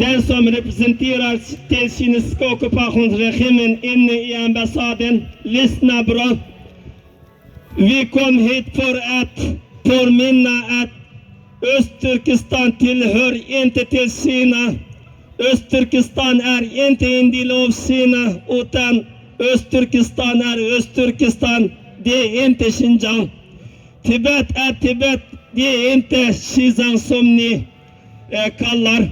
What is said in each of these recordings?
den som representerar till kinesiska ockupationsregimen inne i ambassaden, lyssna bra. Vi kom hit för att påminna att Östturkestan tillhör inte till Kina. Östturkestan är inte en del av Kina, utan Östturkestan är Östturkestan. Det är inte Xinjiang. Tibet är Tibet. Det är inte Xizang som ni kallar.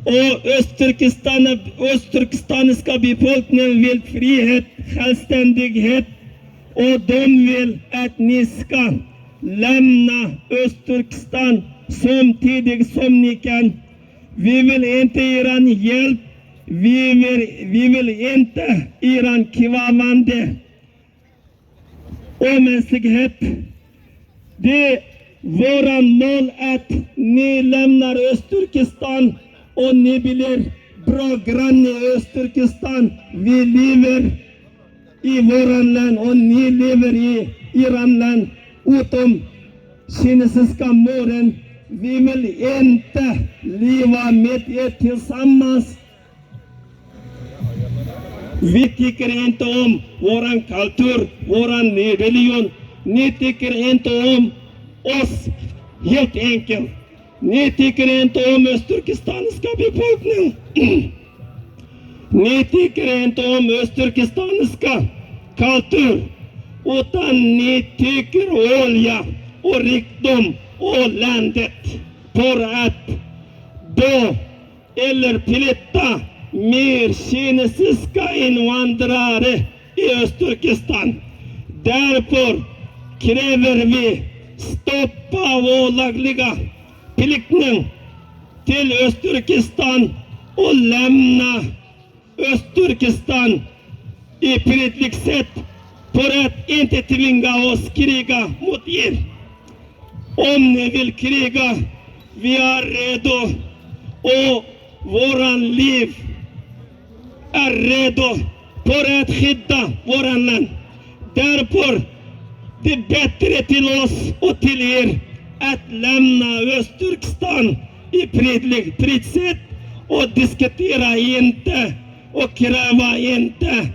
Och östturkestaniska befolkningen vill frihet, självständighet. Och de vill att ni ska lämna Östturkestan samtidigt som ni kan. Vi vill inte Iran hjälp. Vi vill inte Iran kvävande omänsklighet. Det är våran mål att ni lämnar Östturkestan och ni blir bra granne i Östturkestan. Vi lever i våran land och ni lever i Iran land utom kinesiska målen. Vi vill inte leva med er tillsammans. Vi tycker inte om våran kultur, våran religion. Ni tycker inte om oss, helt enkelt. Ni tycker inte om östturkestaniska befolkningen. Ni tycker inte om östturkestaniska kultur, utan ni tycker olja och rikdom och landet för att då eller flytta mer kinesiska invandrare i Östturkestan. Därför kräver vi stoppa olagliga flyktning till Östturkestan och lämna Östturkestan i fredligt sätt för att inte tvinga oss kriga mot er. Om ni vill kriga, vi är redo och våran liv är redo för att skydda våran land. Därför det är bättre till oss och till er att lämna Östturkestan i fredligt sätt och diskutera inte och kräva inte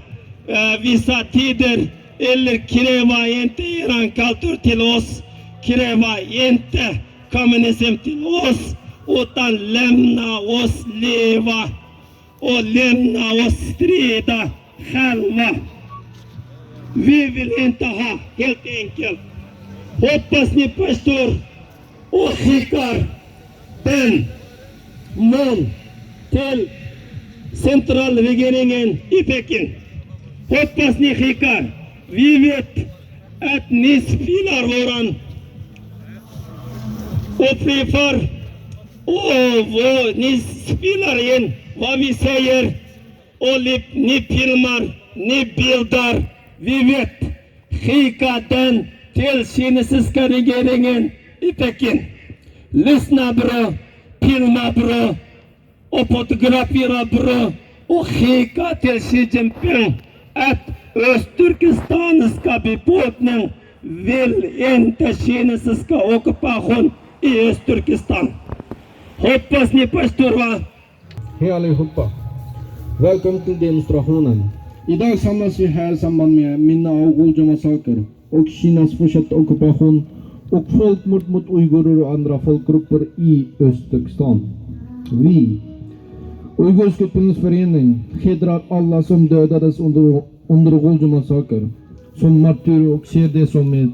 vissa tider eller kräva inte eran kultur till oss, kräva inte kommunism till oss, utan lämna oss leva och lämna oss strida själva. Vi vill inte ha, helt enkelt. Hoppas ni förstår och skickar den mål till centralregeringen i Peking. Hoppas ni skickar. Vi vet att ni spelar våran upprepar och ni spelar in vad vi säger och ni filmar, ni bildar. Vi vet, skicka den till kinesiska regeringen i Peking. Lyssna bra, filma bra och fotografera bra och skicka till Xi Jinping att östturkestaniska befolkningen vill inte kinesiska ockupation i Östturkestan. Hoppas ni förstår va? Hej allihopa. Välkommen till demonstrationen. Idag samlas vi här i samband med minne av Goldja-massakern och Kinas fortsatta ockupation och folkmord mot uigurer och andra folkgrupper i Östturkestan. Vi, Uigursk utbildningsförening, hedrar alla som dödades under Goldja-massakern som martyrer och ser det som en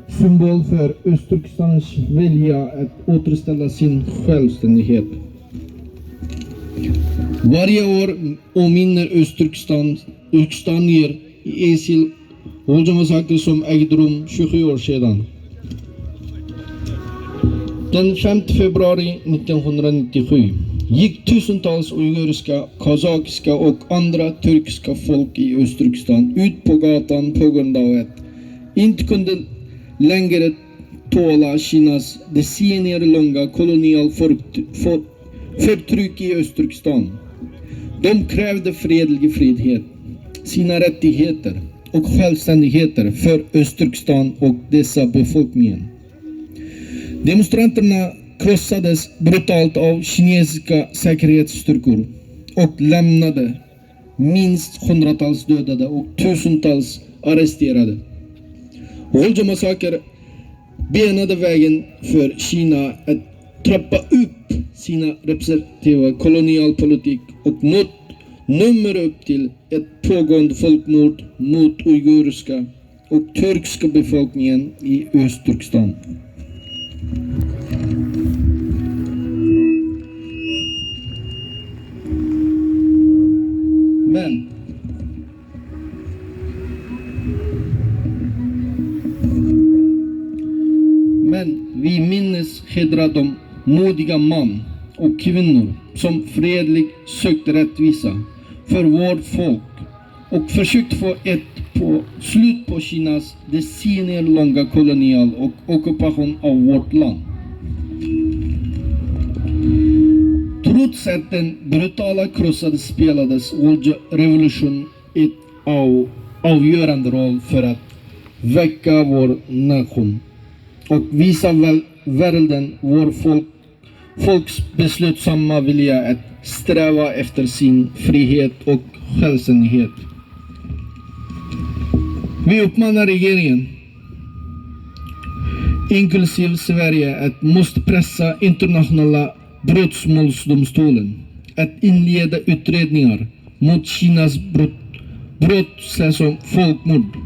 symbol för Östturkestans vilja att återställa sin självständighet. Varje år åminner östturkestanier i Esil Goldja-massakern som ägde rum 27 år sedan. Den 5 februari 1997 gick tusentals uiguriska, kazakiska och andra turkiska folk i Östturkestan ut på gatan på grund av att inte kunde längre tåla Kinas decennier-långa kolonial förtryck i Östturkestan. De krävde fredlig frihet, sina rättigheter och självständigheter för Östturkestan och dessa befolkningen. Demonstranterna krossades brutalt av kinesiska säkerhetsstyrkor och lämnade minst hundratals dödade och tusentals arresterade. Volja-massakern benade vägen för Kina att trappa upp sina representativa kolonialpolitik och nått nummer upp till ett pågående folkmord mot uiguriska och turkiska befolkningen i Östturkestan. Men vi minns hedrar de modiga män och kvinnor som fredligt sökte rättvisa för vårt folk och försökte få ett slut på Kinas decennier-långa kolonial och ockupation av vårt land. Trots att den brutala krossades spelades Volja-revolutionen ett avgörande roll för att väcka vår nation och visa världen vår folks beslutsamma vilja att sträva efter sin frihet och självständighet. Vi uppmanar regeringen, inklusive Sverige, att måste pressa internationella brottmålsdomstolen att inleda utredningar mot Kinas brott som folkmord.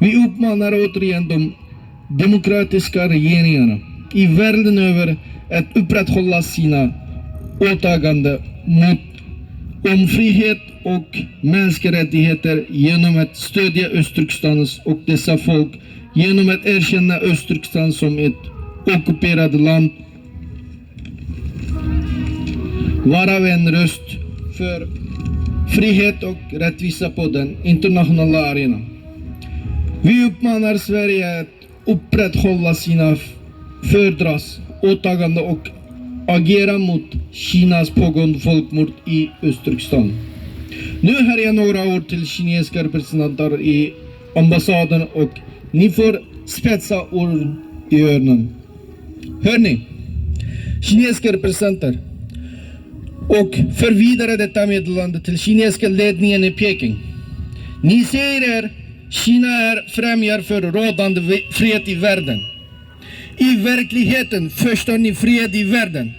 Vi uppmanar återigen de demokratiska regeringarna i världen över att upprätthålla sina åtaganden om frihet och mänskliga rättigheter genom att stödja Östturkestans och dessa folk, genom att erkänna Östturkestan som ett ockuperat land, vara en röst för frihet och rättvisa på den internationella arenan. Vi uppmanar Sverige att upprätthålla sina fördragsåtaganden och agera mot Kinas pågående folkmord i Östturkestan. Nu har jag några ord till kinesiska representanter i ambassaden och ni får spetsa ord i öronen. Hör ni? Kinesiska representanter, och för vidare detta meddelande till kinesiska ledningen i Peking. Ni säger Kina främjar för rådande fred i världen. I verkligheten förstör ni fred i världen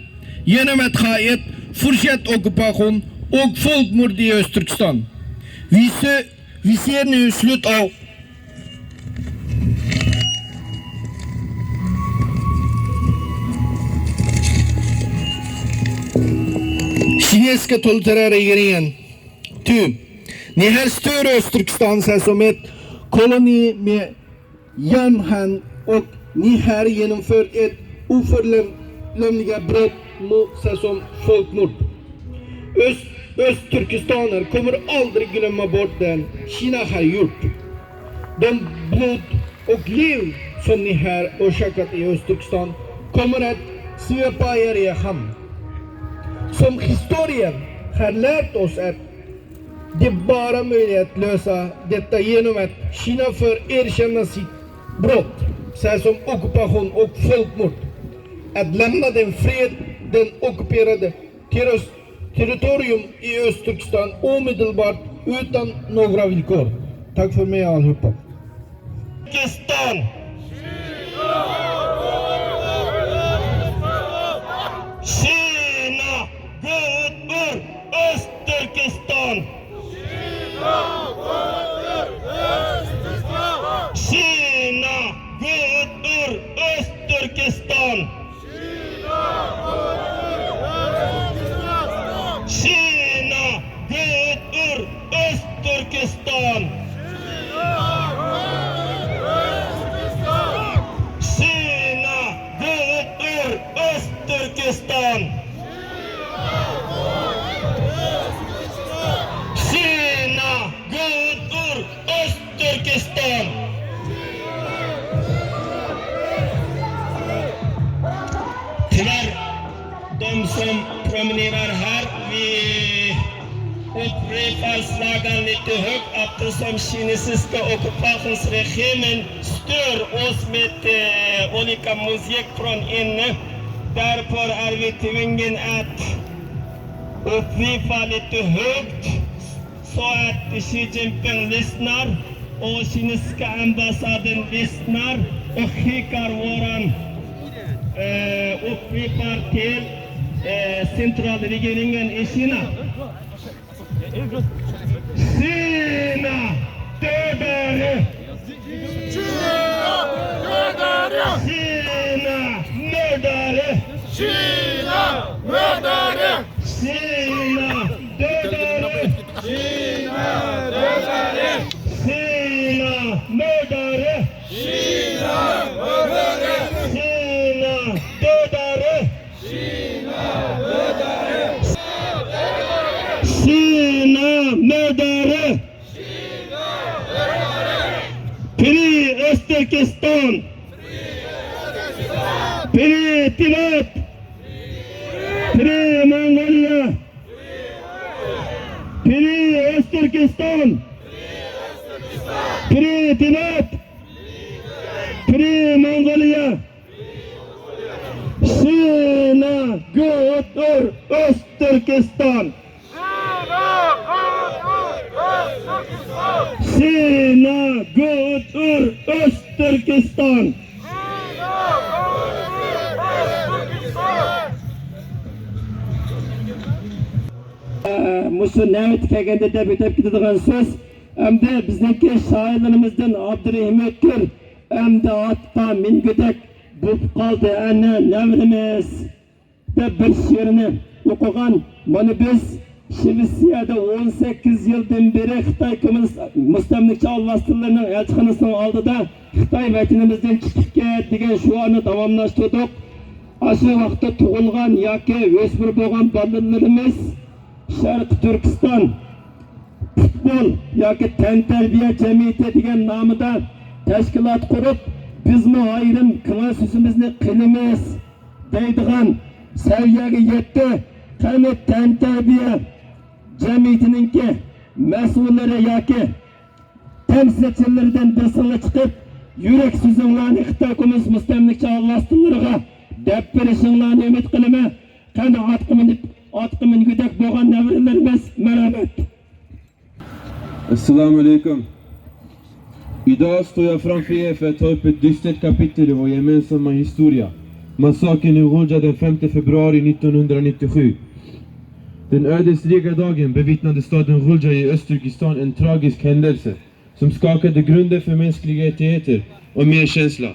genom att ha ett fortsatt ockupation och folkmord i Östturkestan. Vi ser nu slut av kinesiska totalitära regeringen. Ni har större Östturkestan som ett koloni med järnhand och ni har genomfört ett oförglömliga brott mot som folkmord. Östturkestaner kommer aldrig glömma bort den Kina har gjort. De blod och liv som ni har orsakat i Östturkestan kommer att svepa er i hamn. Som historien har lärt oss att det bara möjligt att lösa detta genom att Kina får erkänna sitt brott såsom ockupation och folkmord. Att lämna den ockuperade territorium i Östturkestan omedelbart utan några villkor. Tack för mig allihopa. Östturkestan! Kina, gå ut ur Östturkestan! Kina, gå ut ur Östturkestan! Kina, gå ut ur Östturkestan! Kina, gå ut ur Östturkestan! Kina, gå ut ur Östturkestan! Tyvärr, de som promenerar här, vi upprepar slagen lite högt eftersom kinesiska ockupationsregimen stör oss med olika musik från inne. Därför är vi tvungna att upprepa lite högt så att Xi Jinping lyssnar och kinesiska ambassaden lyssnar och skickar våran upprepar till centralregeringen i Kina. Kina dödare! Kina mördare! Kina mördare! Kina mördare! Kina dödare! Kina mördare! Kina mördare! Kina mördare! Kina dödare! Kina mördare! Kina mördare! Fri Österkestan! Fri Tibet! Fri Mongolia! Fri Österkestan! Fri Tibet! Fri Mongolia! Kina går ur Österkestan! Kina går ur Österkestan! Musu Nemet kelgende de bitip gidadigan söz hamda bizniki shoirlarimizdan Abdurahim Ötkir hamda atqa mingudek bo'lib qoldi. Ana nevrimiz deb bir she'rini o'qigan. Mana biz Şivsiyada 18 yıldan beri Xitay Komünist Mustamlikçi Allahsızlarının elçixanasının aldıda Xitay vatanimizden chiqib ket degan shuarni davomlashtirdik. Aşı vaqtda tug'ilgan yoki o'smir bo'lgan bolalarimiz Sharq Turkiston futbol yoki tantarbiya jamiyati degan nomida tashkilot qurib, bizmi ayrim klassimizni qilamiz deydigan saviyaga yetdi. Qani tantarbiya jamiyatininki mas'ullari yoki temsilchilaridan birsini chiqib, yurak so'zinglarni Xitoy Komünist Mustamlikçi Allahsızlarga deb berishinglarni umid qilaman. Qani atqı mingudek bo'lgan navralarimiz marhamat. Assalamu alaikum. Idag står jag framför er för att ta upp ett dystert kapitel i vår gemensamma historia. Massakern i Ghouta den 5 februari 1997. Den ödesdigra dagen bevittnade staden Ghouta i Östturkestan en tragisk händelse som skakade grunden för mänskliga rättigheter och medkänsla.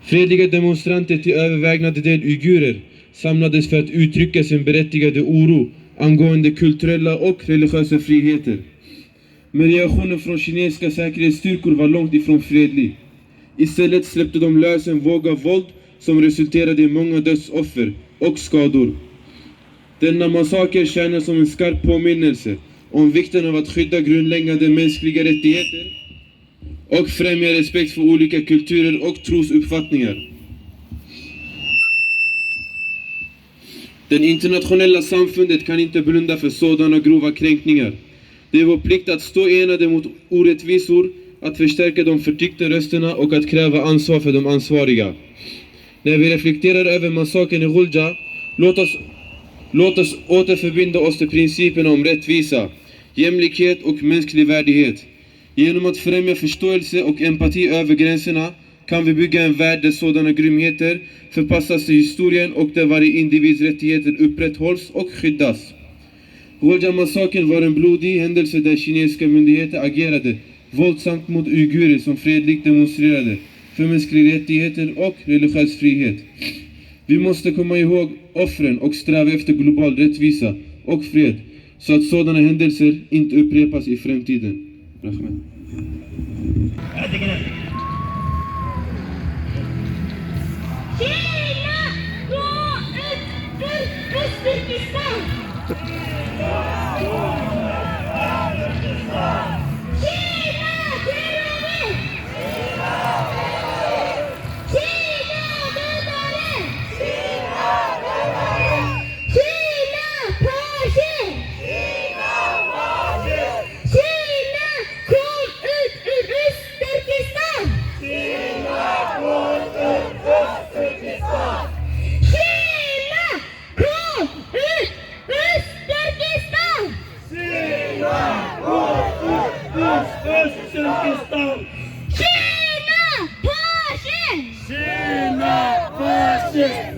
Fredliga demonstranter till övervägande del uigurer samlades för att uttrycka sin berättigade oro angående kulturella och religiösa friheter. Men reaktionen från kinesiska säkerhetsstyrkor var långt ifrån fredlig. Istället släppte de lös en våg av våld som resulterade i många dödsoffer och skador. Denna massaker tjänar som en skarp påminnelse om vikten av att skydda grundläggande mänskliga rättigheter och främja respekt för olika kulturer och trosuppfattningar. Det internationella samfundet kan inte blunda för sådana grova kränkningar. Det är vår plikt att stå enade mot orättvisor, att förstärka de förtryckta rösterna och att kräva ansvar för de ansvariga. När vi reflekterar över massakern i Ghouta, låt oss återförbinda oss till principerna om rättvisa, jämlikhet och mänsklig värdighet. Genom att främja förståelse och empati över gränserna kan vi bygga en värld där sådana grymheter förpassas till historien och där varje individs rättigheter upprätthålls och skyddas. Ghouta-massakern var en blodig händelse där kinesiska myndigheter agerade våldsamt mot uigurer som fredligt demonstrerade för mänskliga rättigheter och religiös frihet. Vi måste komma ihåg offren och sträva efter global rättvisa och fred så att sådana händelser inte upprepas i framtiden. Rahman. Kina, gå ut ur Östturkestan! Kina, terrorist! Kina, dödare! Kina, fascist! Kina, kom ut ur Östturkestan! Fascist!